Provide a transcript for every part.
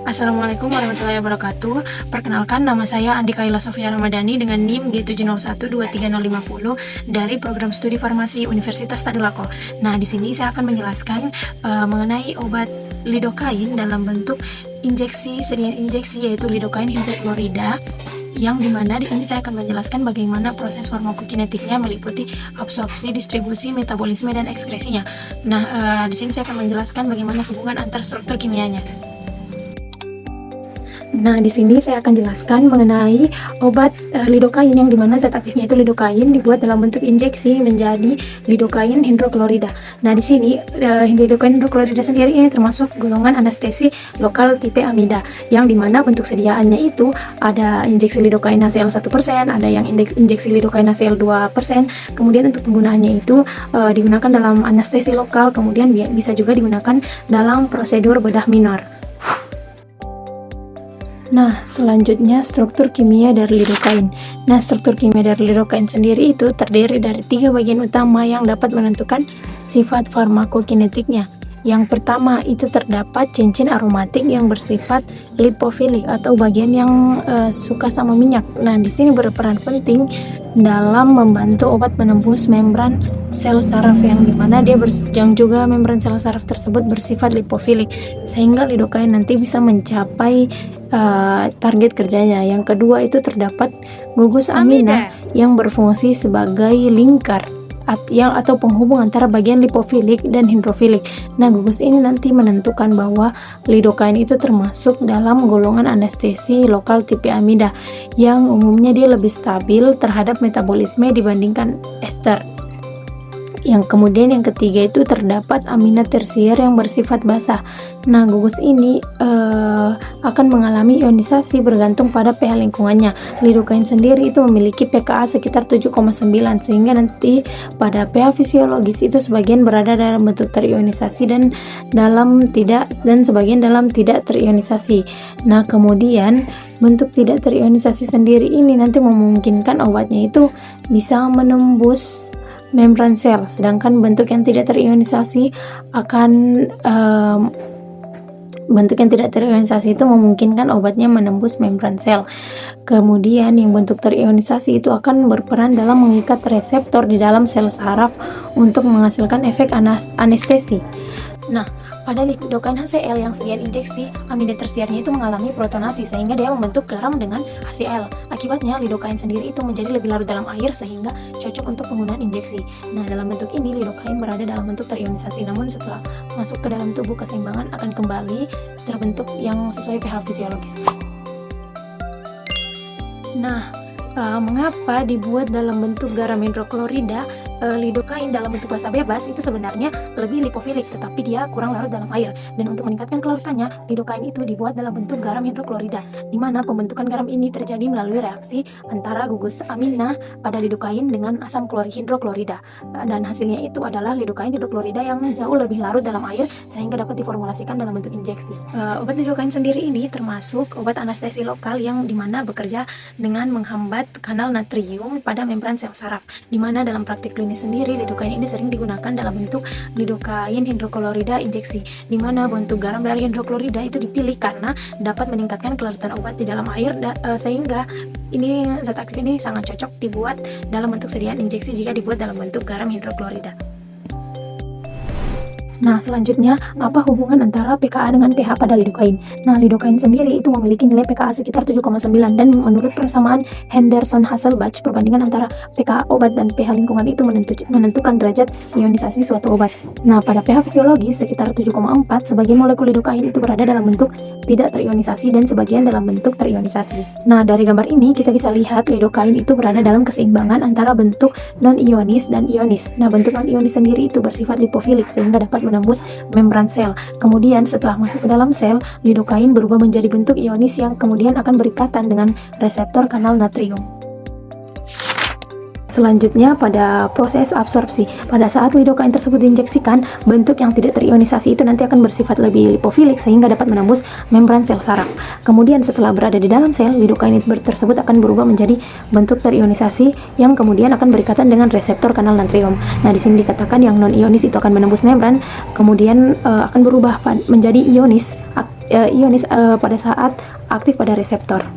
Assalamualaikum warahmatullahi wabarakatuh. Perkenalkan, nama saya Andika Ila Sofia Ramadhani dengan NIM G701230050 dari program studi farmasi Universitas Tadulako. Nah, di sini saya akan menjelaskan mengenai obat lidocaine dalam bentuk injeksi, sediaan injeksi yaitu lidocaine hidroklorida, yang dimana di sini saya akan menjelaskan bagaimana proses farmakokinetiknya meliputi absorpsi, distribusi, metabolisme, dan ekskresinya. Nah, di sini saya akan menjelaskan bagaimana hubungan antar struktur kimianya. Nah, di sini saya akan jelaskan mengenai obat lidocaine, yang dimana zat aktifnya itu lidocaine dibuat dalam bentuk injeksi menjadi lidocaine hidroklorida. Nah, di sini lidocaine hidroklorida sendiri ini termasuk golongan anestesi lokal tipe amida, yang dimana bentuk sediaannya itu ada injeksi lidocaine HCl 1%, ada yang injeksi lidocaine HCl 2%. Kemudian untuk penggunaannya itu digunakan dalam anestesi lokal, kemudian bisa juga digunakan dalam prosedur bedah minor. Nah, selanjutnya struktur kimia dari lidocaine. Nah, struktur kimia dari lidocaine sendiri itu terdiri dari 3 bagian utama yang dapat menentukan sifat farmakokinetiknya. Yang pertama itu terdapat cincin aromatik yang bersifat lipofilik atau bagian yang suka sama minyak. Nah, di sini berperan penting dalam membantu obat menembus membran sel saraf, yang dimana yang juga membran sel saraf tersebut bersifat lipofilik, sehingga lidocaine nanti bisa mencapai target kerjanya. Yang kedua itu terdapat gugus amida yang berfungsi sebagai lingkar atau penghubung antara bagian lipofilik dan hidrofilik. Nah, gugus ini nanti menentukan bahwa lidocaine itu termasuk dalam golongan anestesi lokal tipe amida, yang umumnya dia lebih stabil terhadap metabolisme dibandingkan ester. Yang kemudian yang ketiga itu terdapat amina tersier yang bersifat basah. Nah, gugus ini akan mengalami ionisasi bergantung pada pH lingkungannya. Lidocaine sendiri itu memiliki pKa sekitar 7,9, sehingga nanti pada pH fisiologis itu sebagian berada dalam bentuk terionisasi dan sebagian dalam tidak terionisasi. Nah, kemudian bentuk tidak terionisasi sendiri ini nanti memungkinkan obatnya itu bisa menembus membran sel, sedangkan bentuk yang tidak terionisasi itu memungkinkan obatnya menembus membran sel. Kemudian yang bentuk terionisasi itu akan berperan dalam mengikat reseptor di dalam sel saraf untuk menghasilkan efek anestesi. Nah, pada lidocaine HCl yang sediaan injeksi, amida tersiernya itu mengalami protonasi sehingga dia membentuk garam dengan HCl. Akibatnya lidocaine sendiri itu menjadi lebih larut dalam air sehingga cocok untuk penggunaan injeksi. Nah, dalam bentuk ini lidocaine berada dalam bentuk terionisasi, namun setelah masuk ke dalam tubuh keseimbangan akan kembali terbentuk yang sesuai pH fisiologis. Nah, mengapa dibuat dalam bentuk garam hidroklorida? Lidocaine dalam bentuk basa bebas itu sebenarnya lebih lipofilik, tetapi dia kurang larut dalam air. Dan untuk meningkatkan kelarutannya, lidocaine itu dibuat dalam bentuk garam hidroklorida, di mana pembentukan garam ini terjadi melalui reaksi antara gugus amina pada lidocaine dengan asam hidroklorida. Dan hasilnya itu adalah lidocaine hidroklorida yang jauh lebih larut dalam air sehingga dapat diformulasikan dalam bentuk injeksi. Obat lidocaine sendiri ini termasuk obat anestesi lokal yang dimana bekerja dengan menghambat kanal natrium pada membran sel saraf, di mana dalam praktik klinis sendiri lidocaine ini sering digunakan dalam bentuk lidocaine hidroklorida injeksi, di mana bentuk garam dari hidroklorida itu dipilih karena dapat meningkatkan kelarutan obat di dalam air, sehingga zat aktif ini sangat cocok dibuat dalam bentuk sediaan injeksi jika dibuat dalam bentuk garam hidroklorida. Nah, selanjutnya, apa hubungan antara pKa dengan pH pada lidocaine? Nah, lidocaine sendiri itu memiliki nilai pKa sekitar 7,9, dan menurut persamaan Henderson-Hasselbalch, perbandingan antara pKa obat dan pH lingkungan itu menentukan derajat ionisasi suatu obat. Nah, pada pH fisiologis sekitar 7,4, sebagian molekul lidocaine itu berada dalam bentuk tidak terionisasi dan sebagian dalam bentuk terionisasi. Nah, dari gambar ini kita bisa lihat lidocaine itu berada dalam keseimbangan antara bentuk non-ionis dan ionis. Nah, bentuk non-ionis sendiri itu bersifat lipofilik sehingga dapat menembus membran sel. Kemudian setelah masuk ke dalam sel, lidocaine berubah menjadi bentuk ionis yang kemudian akan berikatan dengan reseptor kanal natrium. Selanjutnya pada proses absorpsi. Pada saat lidokain tersebut diinjeksikan, bentuk yang tidak terionisasi itu nanti akan bersifat lebih lipofilik sehingga dapat menembus membran sel saraf. Kemudian setelah berada di dalam sel, lidokain tersebut akan berubah menjadi bentuk terionisasi yang kemudian akan berikatan dengan reseptor kanal natrium. Nah, di sini dikatakan yang non-ionis itu akan menembus membran, kemudian akan berubah menjadi ionis pada saat aktif pada reseptor.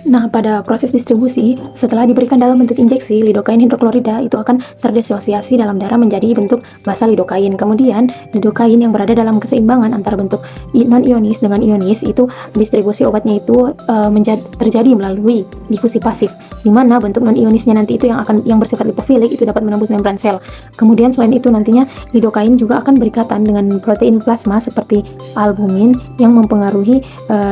Nah, pada proses distribusi, setelah diberikan dalam bentuk injeksi, lidokain hidroklorida itu akan terdisosiasi dalam darah menjadi bentuk basa lidokain. Kemudian, lidokain yang berada dalam keseimbangan antara bentuk non-ionis dengan ionis itu distribusi obatnya itu terjadi melalui difusi pasif, di mana bentuk non-ionisnya nanti itu yang bersifat lipofilik itu dapat menembus membran sel. Kemudian selain itu nantinya lidokain juga akan berikatan dengan protein plasma seperti albumin yang mempengaruhi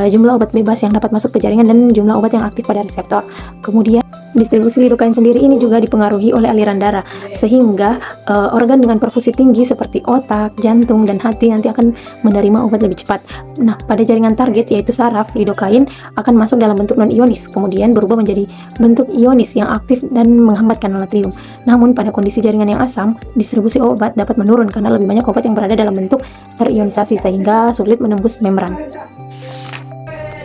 jumlah obat bebas yang dapat masuk ke jaringan dan jumlah obat yang aktif pada reseptor. Kemudian distribusi lidokain sendiri ini juga dipengaruhi oleh aliran darah, sehingga organ dengan perfusi tinggi seperti otak, jantung, dan hati nanti akan menerima obat lebih cepat. Nah, pada jaringan target yaitu saraf, lidokain akan masuk dalam bentuk non-ionis, kemudian berubah menjadi bentuk ionis yang aktif dan menghambat kanal natrium. Namun pada kondisi jaringan yang asam, distribusi obat dapat menurun karena lebih banyak obat yang berada dalam bentuk terionisasi sehingga sulit menembus membran.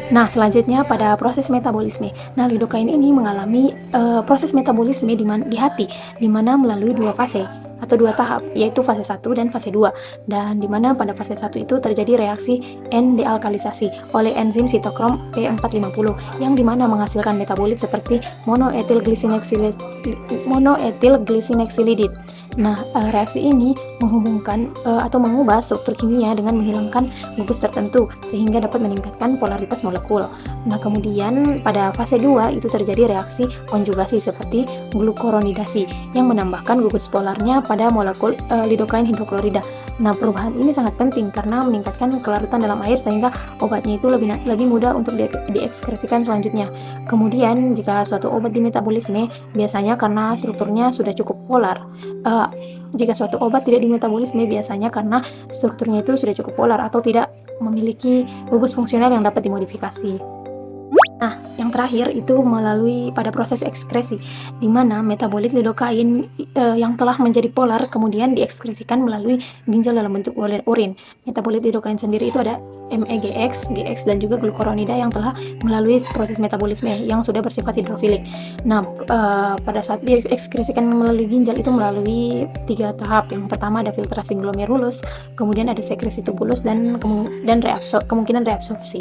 Nah, selanjutnya pada proses metabolisme. Nah, lidokain ini mengalami proses metabolisme di hati, di mana melalui dua fase atau dua tahap, yaitu fase 1 dan fase 2. Dan di mana pada fase 1 itu terjadi reaksi N-dealkalisasi oleh enzim sitokrom P450 yang dimana menghasilkan metabolit seperti monoetilglycinexylidid. Nah, reaksi ini menghubungkan atau mengubah struktur kimia dengan menghilangkan gugus tertentu sehingga dapat meningkatkan polaritas molekul. Nah, kemudian pada fase 2 itu terjadi reaksi konjugasi seperti glukuronidasi yang menambahkan gugus polarnya pada molekul lidokain hidroklorida. Nah, perubahan ini sangat penting karena meningkatkan kelarutan dalam air sehingga obatnya itu lebih mudah untuk diekskresikan selanjutnya. Kemudian jika suatu obat dimetabolisme, biasanya karena strukturnya sudah cukup polar. Jika suatu obat tidak dimetabolisme, biasanya karena strukturnya itu sudah cukup polar atau tidak memiliki gugus fungsional yang dapat dimodifikasi. Nah, yang terakhir itu melalui pada proses ekskresi, di mana metabolit lidokain yang telah menjadi polar kemudian diekskresikan melalui ginjal dalam bentuk urin. Metabolit lidokain sendiri itu ada MEGX, GX, dan juga glukuronida yang telah melalui proses metabolisme yang sudah bersifat hidrofilik. Nah, pada saat diekskresikan melalui ginjal itu melalui 3 tahap. Yang pertama ada filtrasi glomerulus, kemudian ada sekresi tubulus dan kemungkinan reabsorpsi.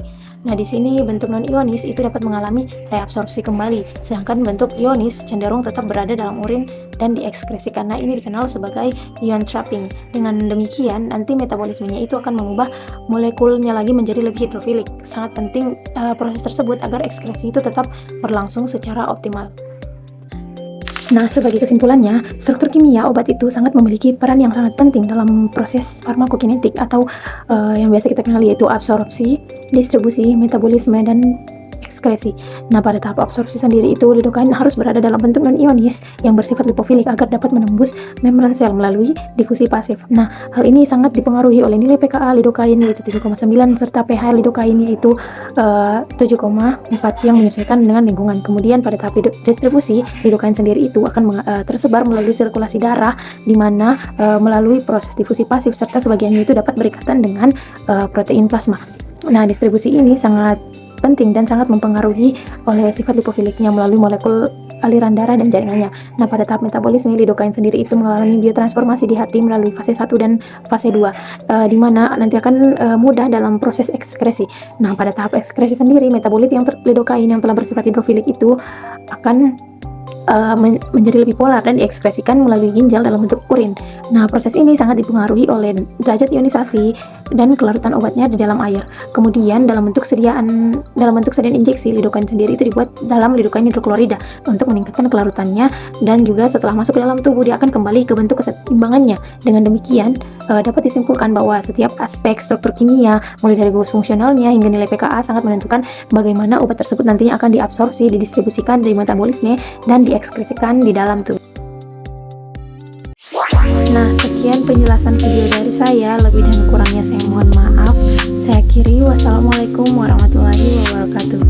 Nah, di sini bentuk non-ionis itu dapat mengalami reabsorpsi kembali, sedangkan bentuk ionis cenderung tetap berada dalam urin dan diekskresikan. Nah, ini dikenal sebagai ion trapping. Dengan demikian, nanti metabolismenya itu akan mengubah molekulnya lagi menjadi lebih hidrofilik. Sangat penting proses tersebut agar ekskresi itu tetap berlangsung secara optimal. Nah, sebagai kesimpulannya, struktur kimia obat itu sangat memiliki peran yang sangat penting dalam proses farmakokinetik atau yang biasa kita kenal yaitu absorpsi, distribusi, metabolisme, dan ekskresi. Nah, pada tahap absorpsi sendiri itu lidokain harus berada dalam bentuk non-ionis yang bersifat lipofilik agar dapat menembus membran sel melalui difusi pasif. Nah, hal ini sangat dipengaruhi oleh nilai pKa lidokain yaitu 7,9 serta pH lidokain yaitu 7,4 yang menyesuaikan dengan lingkungan. Kemudian pada tahap distribusi, lidokain sendiri itu akan tersebar melalui sirkulasi darah di mana melalui proses difusi pasif serta sebagiannya itu dapat berikatan dengan protein plasma. Nah, distribusi ini sangat penting dan sangat mempengaruhi oleh sifat lipofiliknya melalui molekul aliran darah dan jaringannya. Nah, pada tahap metabolisme, lidokain sendiri itu mengalami biotransformasi di hati melalui fase 1 dan fase 2, di mana nanti akan mudah dalam proses ekskresi. Nah, pada tahap ekskresi sendiri, metabolit lidokain yang telah bersifat hidrofilik itu akan menjadi lebih polar dan diekskresikan melalui ginjal dalam bentuk urin. Nah, proses ini sangat dipengaruhi oleh derajat ionisasi dan kelarutan obatnya di dalam air. Kemudian dalam bentuk sediaan injeksi, lidokain sendiri itu dibuat dalam lidokain hidroklorida untuk meningkatkan kelarutannya, dan juga setelah masuk ke dalam tubuh dia akan kembali ke bentuk keseimbangannya. Dengan demikian dapat disimpulkan bahwa setiap aspek struktur kimia mulai dari gugus fungsionalnya hingga nilai pKa sangat menentukan bagaimana obat tersebut nantinya akan diabsorpsi, didistribusikan dari metabolisme, dan diekskresikan di dalam tubuh. Nah, sekian penjelasan video dari saya. Lebih dan kurangnya saya mohon maaf. Saya akhiri. Wassalamualaikum warahmatullahi wabarakatuh.